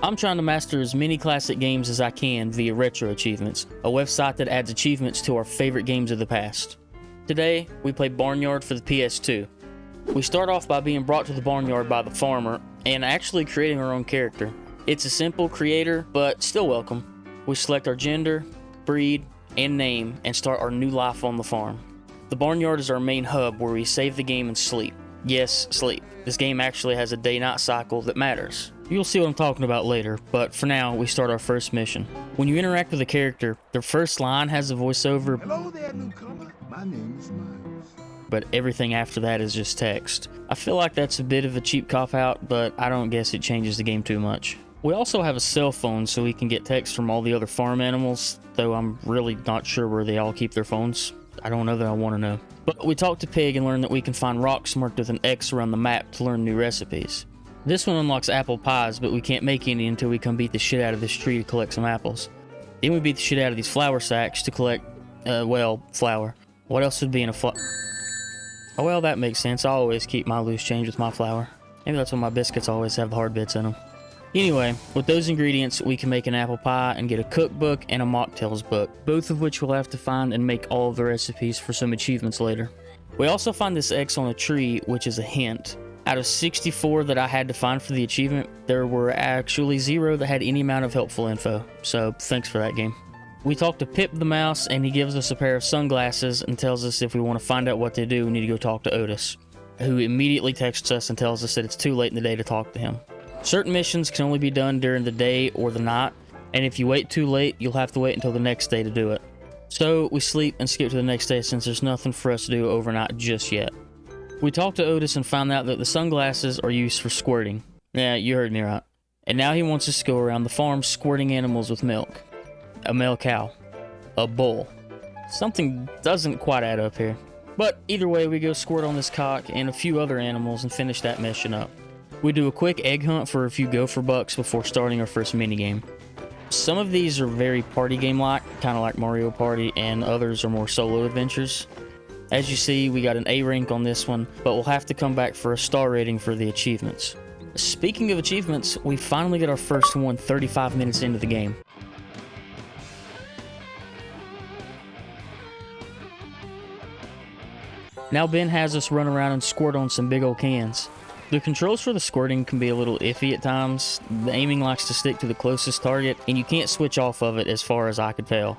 I'm trying to master as many classic games as I can via RetroAchievements, a website that adds achievements to our favorite games of the past. Today, we play Barnyard for the PS2. We start off by being brought to the barnyard by the farmer and actually creating our own character. It's a simple creator, but still welcome. We select our gender, breed, and name and start our new life on the farm. The barnyard is our main hub where we save the game and sleep. Yes, sleep. This game actually has a day-night cycle that matters. You'll see what I'm talking about later, but for now, we start our first mission. When you interact with a character, their first line has a voiceover. Hello there, newcomer. My name is Miles. But everything after that is just text. I feel like that's a bit of a cheap cop-out, but I don't guess it changes the game too much. We also have a cell phone so we can get text from all the other farm animals, though I'm really not sure where they all keep their phones. I don't know that I want to know. But we talk to Pig and learn that we can find rocks marked with an X around the map to learn new recipes. This one unlocks apple pies, but we can't make any until we come beat the shit out of this tree to collect some apples. Then we beat the shit out of these flour sacks to collect, flour. What else would be in a Oh well, that makes sense. I always keep my loose change with my flour. Maybe that's why my biscuits always have the hard bits in them. Anyway, with those ingredients, we can make an apple pie and get a cookbook and a mocktails book, both of which we'll have to find and make all of the recipes for some achievements later. We also find this X on a tree, which is a hint. Out of 64 that I had to find for the achievement, there were actually 0 that had any amount of helpful info, so thanks for that game. We talk to Pip the mouse, and he gives us a pair of sunglasses and tells us if we want to find out what they do, we need to go talk to Otis, who immediately texts us and tells us that it's too late in the day to talk to him. Certain missions can only be done during the day or the night, and if you wait too late, you'll have to wait until the next day to do it. So we sleep and skip to the next day since there's nothing for us to do overnight just yet. We talked to Otis and found out that the sunglasses are used for squirting. Yeah, you heard me right. And now he wants us to go around the farm squirting animals with milk. A male cow. A bull. Something doesn't quite add up here. But either way, we go squirt on this cock and a few other animals and finish that mission up. We do a quick egg hunt for a few gopher bucks before starting our first minigame. Some of these are very party game-like, kind of like Mario Party, and others are more solo adventures. As you see, we got an A rank on this one, but we'll have to come back for a star rating for the achievements. Speaking of achievements, we finally get our first one 35 minutes into the game. Now Ben has us run around and squirt on some big old cans. The controls for the squirting can be a little iffy at times. The aiming likes to stick to the closest target, and you can't switch off of it as far as I could tell.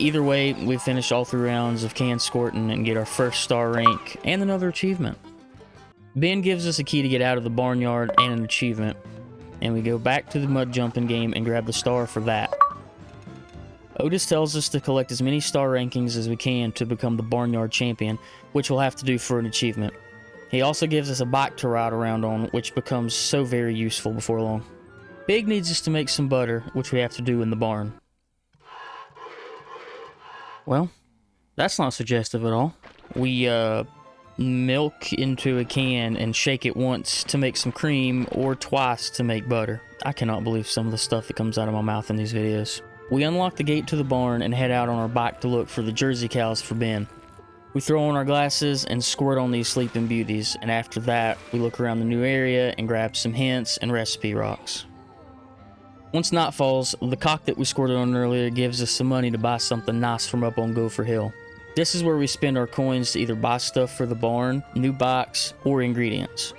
Either way, we finish all 3 rounds of can squirting and get our first star rank and another achievement. Ben gives us a key to get out of the barnyard and an achievement, and we go back to the mud jumping game and grab the star for that. Otis tells us to collect as many star rankings as we can to become the barnyard champion, which we'll have to do for an achievement. He also gives us a bike to ride around on, which becomes so very useful before long. Big needs us to make some butter, which we have to do in the barn. Well, that's not suggestive at all. We, milk into a can and shake it once to make some cream, or twice to make butter. I cannot believe some of the stuff that comes out of my mouth in these videos. We unlock the gate to the barn and head out on our bike to look for the Jersey cows for Ben. We throw on our glasses and squirt on these sleeping beauties, and after that, we look around the new area and grab some hints and recipe rocks. Once night falls, the cock that we squirted on earlier gives us some money to buy something nice from up on Gopher Hill. This is where we spend our coins to either buy stuff for the barn, new bikes, or ingredients.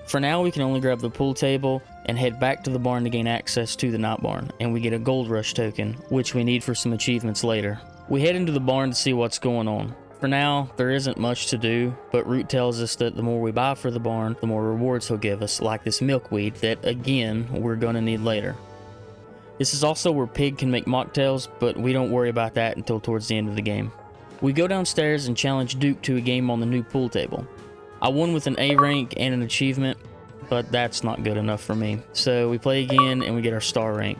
For now, we can only grab the pool table and head back to the barn to gain access to the night barn, and we get a gold rush token, which we need for some achievements later. We head into the barn to see what's going on. For now, there isn't much to do, but Root tells us that the more we buy for the barn, the more rewards he'll give us, like this milkweed that, again, we're gonna need later. This is also where Pig can make mocktails, but we don't worry about that until towards the end of the game. We go downstairs and challenge Duke to a game on the new pool table. I won with an A rank and an achievement, but that's not good enough for me, so we play again and we get our star rank.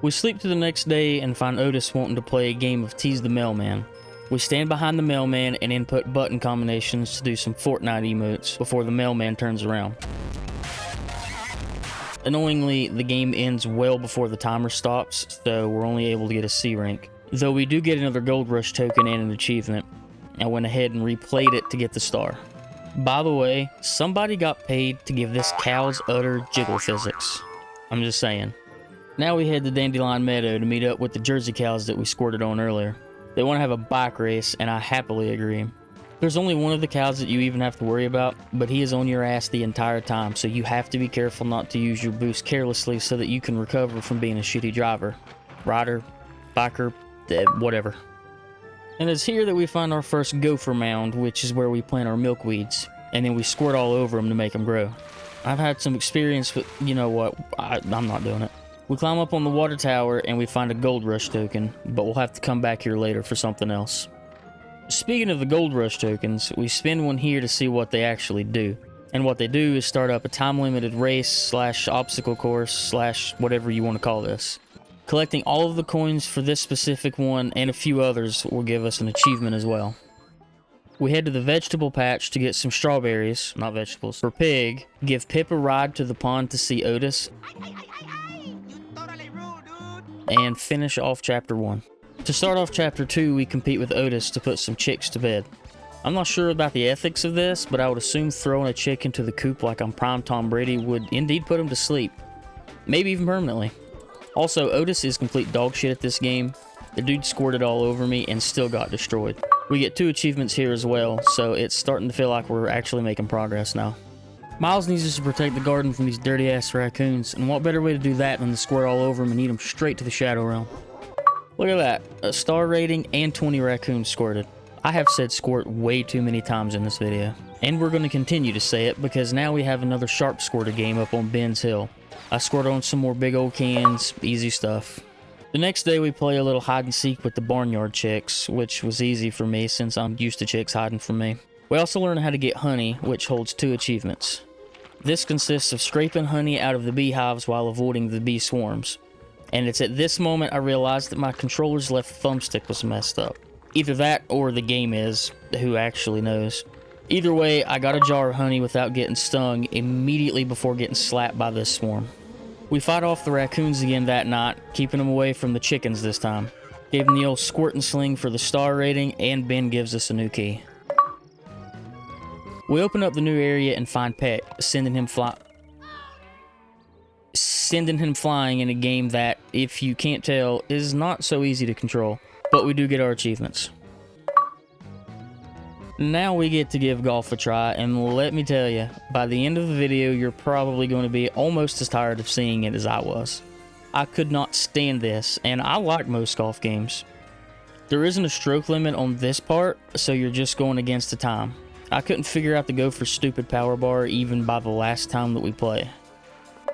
We sleep to the next day and find Otis wanting to play a game of Tease the Mailman. We stand behind the mailman and input button combinations to do some Fortnite emotes before the mailman turns around. Annoyingly, the game ends well before the timer stops, so we're only able to get a C rank. Though we do get another gold rush token and an achievement. I went ahead and replayed it to get the star. By the way, somebody got paid to give this cow's udder jiggle physics. I'm just saying. Now we head to Dandelion Meadow to meet up with the Jersey cows that we squirted on earlier. They want to have a bike race, and I happily agree. There's only one of the cows that you even have to worry about, but he is on your ass the entire time, so you have to be careful not to use your boost carelessly so that you can recover from being a shitty driver, rider, biker, whatever. And it's here that we find our first gopher mound, which is where we plant our milkweeds, and then we squirt all over them to make them grow. I've had some experience with, you know what, I'm not doing it. We climb up on the water tower and we find a gold rush token, but we'll have to come back here later for something else. Speaking of the gold rush tokens, we spend one here to see what they actually do. And what they do is start up a time-limited race / obstacle course / whatever you want to call this. Collecting all of the coins for this specific one and a few others will give us an achievement as well. We head to the vegetable patch to get some strawberries, not vegetables, for Pig, give Pip a ride to the pond to see Otis, and finish off chapter 1. To start off chapter 2, we compete with Otis to put some chicks to bed. I'm not sure about the ethics of this, but I would assume throwing a chick into the coop like I'm prime Tom Brady would indeed put him to sleep. Maybe even permanently. Also, Otis is complete dog shit at this game. The dude squirted all over me and still got destroyed. We get 2 achievements here as well, so it's starting to feel like we're actually making progress now. Miles needs us to protect the garden from these dirty-ass raccoons, and what better way to do that than to squirt all over them and eat them straight to the Shadow Realm. Look at that, a star rating and 20 raccoons squirted. I have said squirt way too many times in this video. And we're going to continue to say it because now we have another sharp squirter game up on Ben's Hill. I squirt on some more big old cans, easy stuff. The next day we play a little hide and seek with the Barnyard chicks, which was easy for me since I'm used to chicks hiding from me. We also learn how to get honey, which holds 2 achievements. This consists of scraping honey out of the beehives while avoiding the bee swarms. And it's at this moment I realized that my controller's left thumbstick was messed up. Either that or the game is, who actually knows. Either way, I got a jar of honey without getting stung immediately before getting slapped by this swarm. We fight off the raccoons again that night, keeping them away from the chickens this time. Gave them the old squirt and sling for the star rating, and Ben gives us a new key. We open up the new area and find Pet, sending him flying in a game that, if you can't tell, is not so easy to control. But we do get our achievements. Now we get to give golf a try, and let me tell you, by the end of the video, you're probably going to be almost as tired of seeing it as I was. I could not stand this, and I like most golf games. There isn't a stroke limit on this part, so you're just going against the time. I couldn't figure out the go for stupid power bar even by the last time that we play.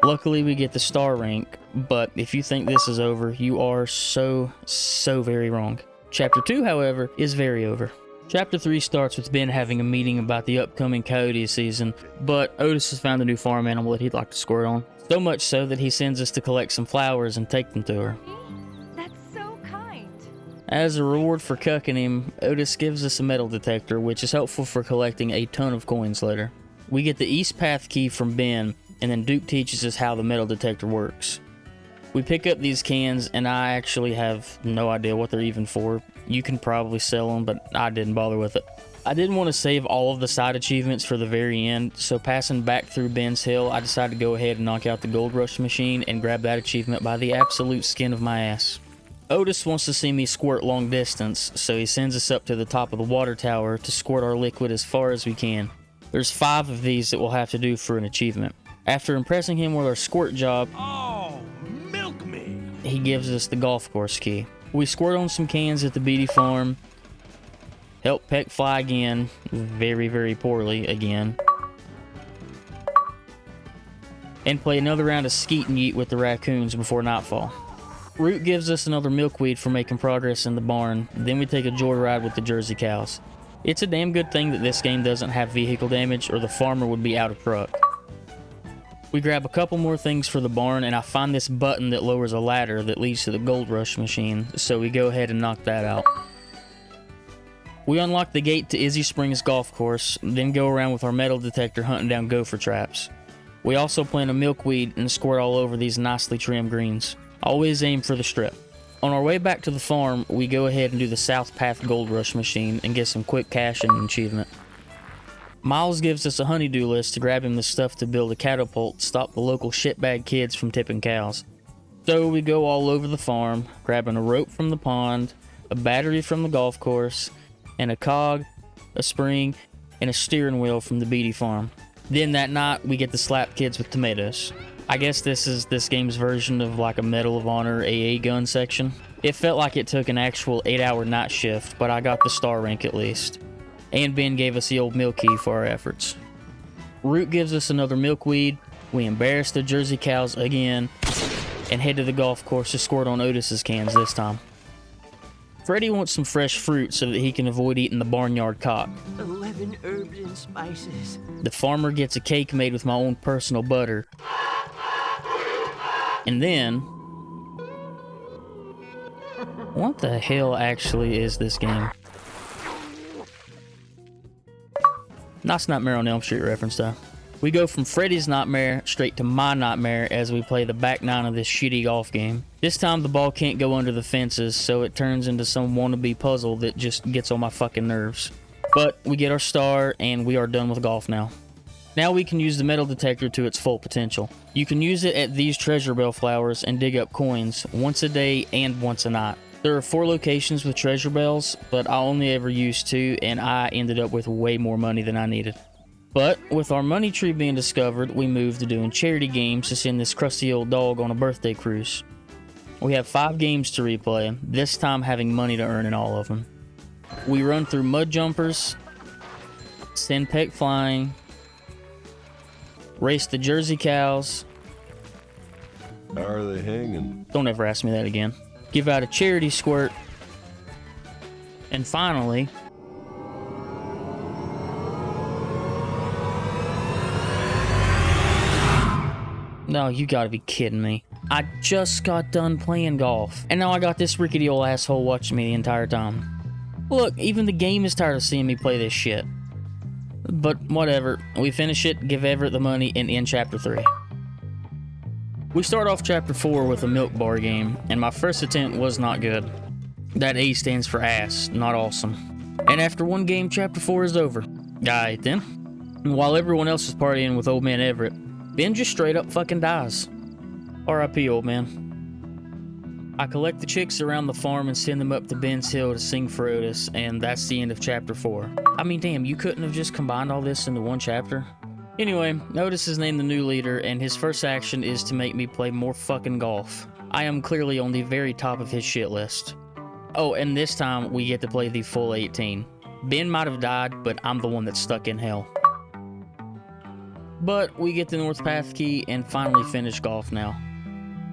Luckily, we get the star rank, but if you think this is over, you are so very wrong. Chapter 2, however, is very over. Chapter 3 starts with Ben having a meeting about the upcoming coyote season, but Otis has found a new farm animal that he'd like to squirt on. So much so that he sends us to collect some flowers and take them to her. That's so kind. As a reward for cucking him, Otis gives us a metal detector, which is helpful for collecting a ton of coins later. We get the East Path key from Ben, and then Duke teaches us how the metal detector works. We pick up these cans, and I actually have no idea what they're even for. You can probably sell them, but I didn't bother with it. I didn't want to save all of the side achievements for the very end, so passing back through Ben's Hill, I decided to go ahead and knock out the Gold Rush machine and grab that achievement by the absolute skin of my ass. Otis wants to see me squirt long distance, so he sends us up to the top of the water tower to squirt our liquid as far as we can. There's 5 of these that we'll have to do for an achievement. After impressing him with our squirt job, Milk me! he gives us the golf course key. We squirt on some cans at the Beatty farm, help Peck fly again, very poorly again, and play another round of skeet and yeet with the raccoons before nightfall. Root gives us another milkweed for making progress in the barn, then we take a joyride with the Jersey cows. It's a damn good thing that this game doesn't have vehicle damage or the farmer would be out of truck. We grab a couple more things for the barn, and I find this button that lowers a ladder that leads to the Gold Rush machine, so we go ahead and knock that out. We unlock the gate to Izzy Springs Golf Course, then go around with our metal detector hunting down gopher traps. We also plant a milkweed and squirt all over these nicely trimmed greens. Always aim for the strip. On our way back to the farm, we go ahead and do the South Path Gold Rush machine and get some quick cash and an achievement. Miles gives us a honeydew list to grab him the stuff to build a catapult to stop the local shitbag kids from tipping cows. So we go all over the farm, grabbing a rope from the pond, a battery from the golf course, and a cog, a spring, and a steering wheel from the Beatty farm. Then that night, we get to slap kids with tomatoes. I guess this is this game's version of like a Medal of Honor AA gun section. It felt like it took an actual 8-hour night shift, but I got the star rank at least. And Ben gave us the old milk key for our efforts. Root gives us another milkweed, we embarrass the Jersey cows again, and head to the golf course to squirt on Otis's cans this time. Freddy wants some fresh fruit so that he can avoid eating the barnyard cock. 11 herbs and spices. The farmer gets a cake made with my own personal butter. And then... what the hell actually is this game? Nice Nightmare on Elm Street reference though. We go from Freddy's nightmare straight to my nightmare as we play the back nine of this shitty golf game. This time the ball can't go under the fences, so it turns into some wannabe puzzle that just gets on my fucking nerves. But we get our star and we are done with golf now. Now we can use the metal detector to its full potential. You can use it at these treasure bell flowers and dig up coins once a day and once a night. There are 4 locations with treasure bells, but I only ever used 2 and I ended up with way more money than I needed. But with our money tree being discovered, we moved to doing charity games to send this crusty old dog on a birthday cruise. We have 5 games to replay, this time having money to earn in all of them. We run through mud jumpers, send Peck flying, race the Jersey cows. How are they hanging? Don't ever ask me that again. Give out a charity squirt. And finally... no, you gotta be kidding me. I just got done playing golf, and now I got this rickety old asshole watching me the entire time. Look, even the game is tired of seeing me play this shit. But whatever, we finish it, give Everett the money, and end Chapter 3. We start off Chapter 4 with a milk bar game, and my first attempt was not good. That A stands for ass, not awesome. And after one game, Chapter 4 is over. Alright then. While everyone else is partying with old man Everett, Ben just straight up fucking dies. R.I.P. old man. I collect the chicks around the farm and send them up to Ben's Hill to sing for Otis, and that's the end of Chapter 4. I mean, damn, you couldn't have just combined all this into one chapter? Anyway, Otis is named the new leader, and his first action is to make me play more fucking golf. I am clearly on the very top of his shit list. Oh, and this time we get to play the full 18. Ben might have died, but I'm the one that's stuck in hell. But we get the North Path key and finally finish golf now.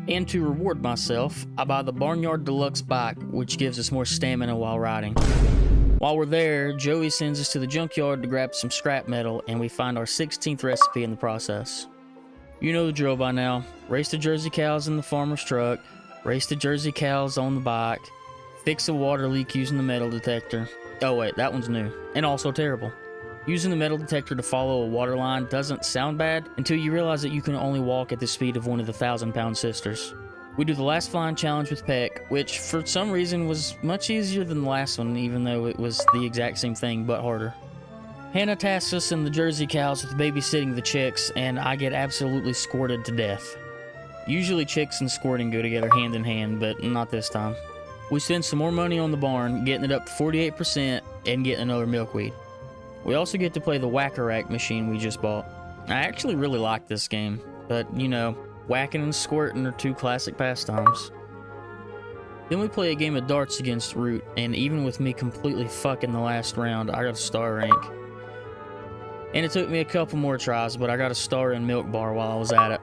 And to reward myself, I buy the Barnyard Deluxe bike, which gives us more stamina while riding. While we're there, Joey sends us to the junkyard to grab some scrap metal, and we find our 16th recipe in the process. You know the drill by now. Race the Jersey cows in the farmer's truck, race the Jersey cows on the bike, fix a water leak using the metal detector. Oh wait, that one's new, and also terrible. Using the metal detector to follow a water line doesn't sound bad until you realize that you can only walk at the speed of one of the 1,000-pound sisters. We do the last flying challenge with Peck, which for some reason was much easier than the last one, even though it was the exact same thing but harder. Hannah tasks us in the Jersey cows with babysitting the chicks, and I get absolutely squirted to death. Usually chicks and squirting go together hand in hand, but not this time. We spend some more money on the barn, getting it up to 48% and getting another milkweed. We also get to play the whack-a-rack machine we just bought. I actually really like this game, but you know, whacking and squirting are 2 classic pastimes. Then we play a game of darts against Root, and even with me completely fucking the last round, I got a star rank. And it took me a couple more tries, but I got a star in Milk Bar while I was at it.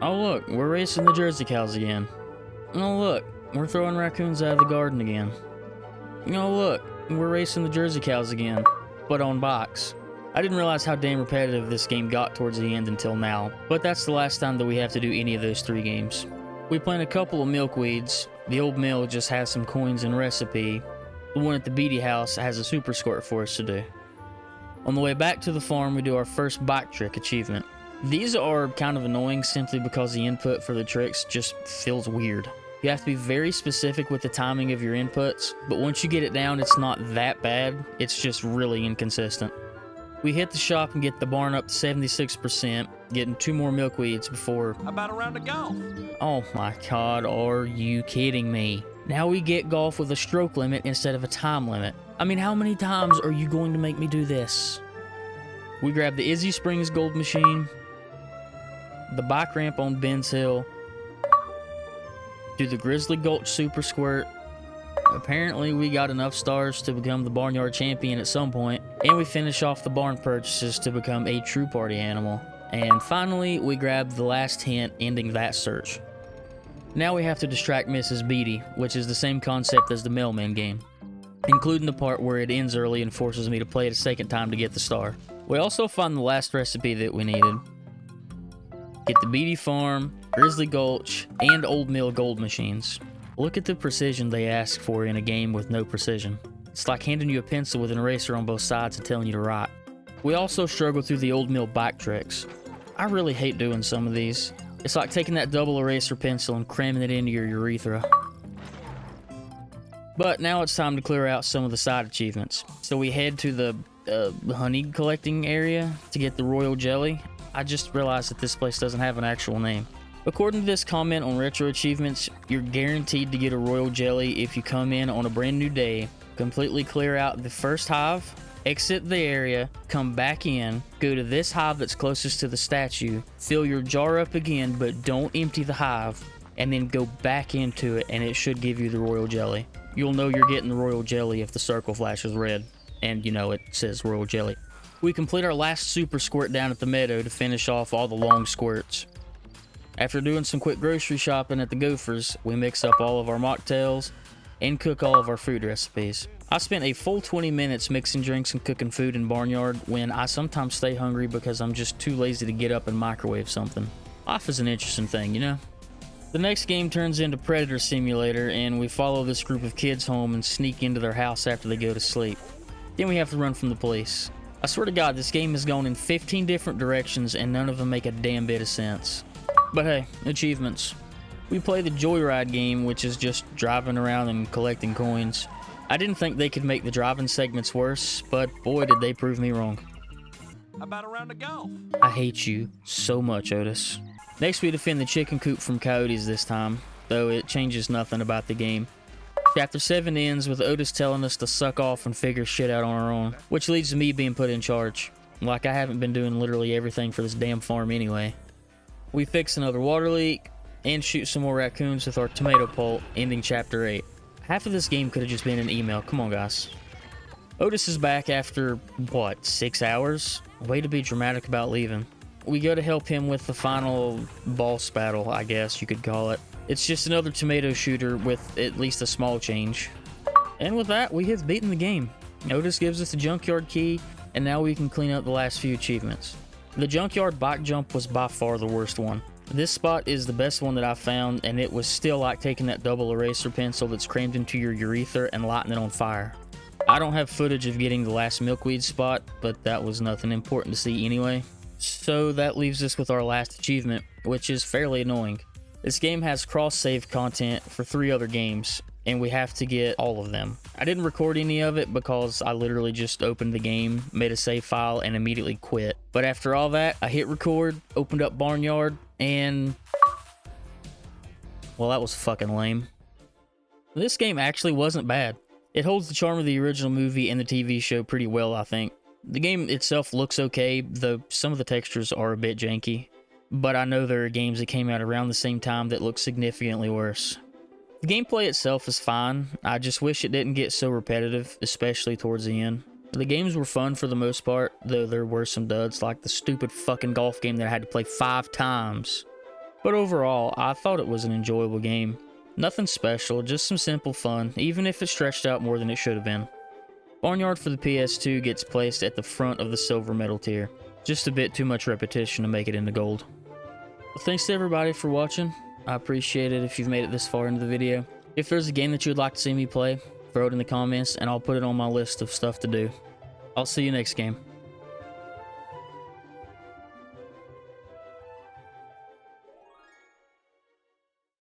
Oh look, we're racing the Jersey cows again. Oh look, we're throwing raccoons out of the garden again. Oh look, we're racing the Jersey cows again, but on bikes. I didn't realize how damn repetitive this game got towards the end until now, but that's the last time that we have to do any of those 3 games. We plant a couple of milkweeds, the old mill just has some coins and recipe, the one at the Beatty house has a super squirt for us to do. On the way back to the farm, we do our first bike trick achievement. These are kind of annoying simply because the input for the tricks just feels weird. You have to be very specific with the timing of your inputs, but once you get it down, it's not that bad, it's just really inconsistent. We hit the shop and get the barn up to 76%, getting 2 more milkweeds before... How about a round of golf? Oh my god, are you kidding me? Now we get golf with a stroke limit instead of a time limit. I mean, how many times are you going to make me do this? We grab the Izzy Springs Gold Machine, the bike ramp on Ben's Hill, do the Grizzly Gulch Super Squirt. Apparently we got enough stars to become the Barnyard champion at some point, and we finish off the barn purchases to become a true party animal. And finally, we grab the last hint, ending that search. Now we have to distract Mrs. Beatty, which is the same concept as the mailman game, including the part where it ends early and forces me to play it a second time to get the star. We also find the last recipe that we needed. Get the Beatty Farm, Grizzly Gulch, and Old Mill gold machines. Look at the precision they ask for in a game with no precision. It's like handing you a pencil with an eraser on both sides and telling you to write. We also struggle through the Old Mill bike tricks. I really hate doing some of these. It's like taking that double eraser pencil and cramming it into your urethra. But now it's time to clear out some of the side achievements. So we head to the honey collecting area to get the royal jelly. I just realized that this place doesn't have an actual name. According to this comment on RetroAchievements, you're guaranteed to get a royal jelly if you come in on a brand new day, completely clear out the first hive, exit the area, come back in, go to this hive that's closest to the statue, fill your jar up again but don't empty the hive, and then go back into it and it should give you the royal jelly. You'll know you're getting the royal jelly if the circle flashes red, and you know it says royal jelly. We complete our last super squirt down at the meadow to finish off all the long squirts. After doing some quick grocery shopping at the Gophers, we mix up all of our mocktails and cook all of our food recipes. I spent a full 20 minutes mixing drinks and cooking food in Barnyard when I sometimes stay hungry because I'm just too lazy to get up and microwave something. Life is an interesting thing, you know? The next game turns into Predator Simulator, and we follow this group of kids home and sneak into their house after they go to sleep. Then we have to run from the police. I swear to God, this game has gone in 15 different directions and none of them make a damn bit of sense. But hey, achievements. We play the Joyride game, which is just driving around and collecting coins. I didn't think they could make the driving segments worse, but boy did they prove me wrong. How about a round of golf? I hate you so much, Otis. Next we defend the chicken coop from coyotes this time, though it changes nothing about the game. Chapter 7 ends with Otis telling us to suck off and figure shit out on our own, which leads to me being put in charge. Like I haven't been doing literally everything for this damn farm anyway. We fix another water leak, and shoot some more raccoons with our tomato pult, ending Chapter 8. Half of this game could have just been an email, come on guys. Otis is back after, what, 6 hours? Way to be dramatic about leaving. We go to help him with the final boss battle, I guess you could call it. It's just another tomato shooter with at least a small change. And with that, we have beaten the game. Otis gives us the junkyard key, and now we can clean up the last few achievements. The junkyard bike jump was by far the worst one. This spot is the best one that I found, and it was still like taking that double eraser pencil that's crammed into your urethra and lighting it on fire. I don't have footage of getting the last milkweed spot, but that was nothing important to see anyway. So that leaves us with our last achievement, which is fairly annoying. This game has cross-save content for 3 other games, and we have to get all of them. I didn't record any of it because I literally just opened the game, made a save file, and immediately quit. But after all that, I hit record, opened up Barnyard, and... well, that was fucking lame. This game actually wasn't bad. It holds the charm of the original movie and the TV show pretty well, I think. The game itself looks okay, though some of the textures are a bit janky. But I know there are games that came out around the same time that look significantly worse. The gameplay itself is fine, I just wish it didn't get so repetitive, especially towards the end. The games were fun for the most part, though there were some duds, like the stupid fucking golf game that I had to play 5 times. But overall, I thought it was an enjoyable game. Nothing special, just some simple fun, even if it stretched out more than it should have been. Barnyard for the PS2 gets placed at the front of the silver medal tier. Just a bit too much repetition to make it into gold. Well, thanks to everybody for watching. I appreciate it if you've made it this far into the video. If there's a game that you would like to see me play, throw it in the comments and I'll put it on my list of stuff to do. I'll see you next game.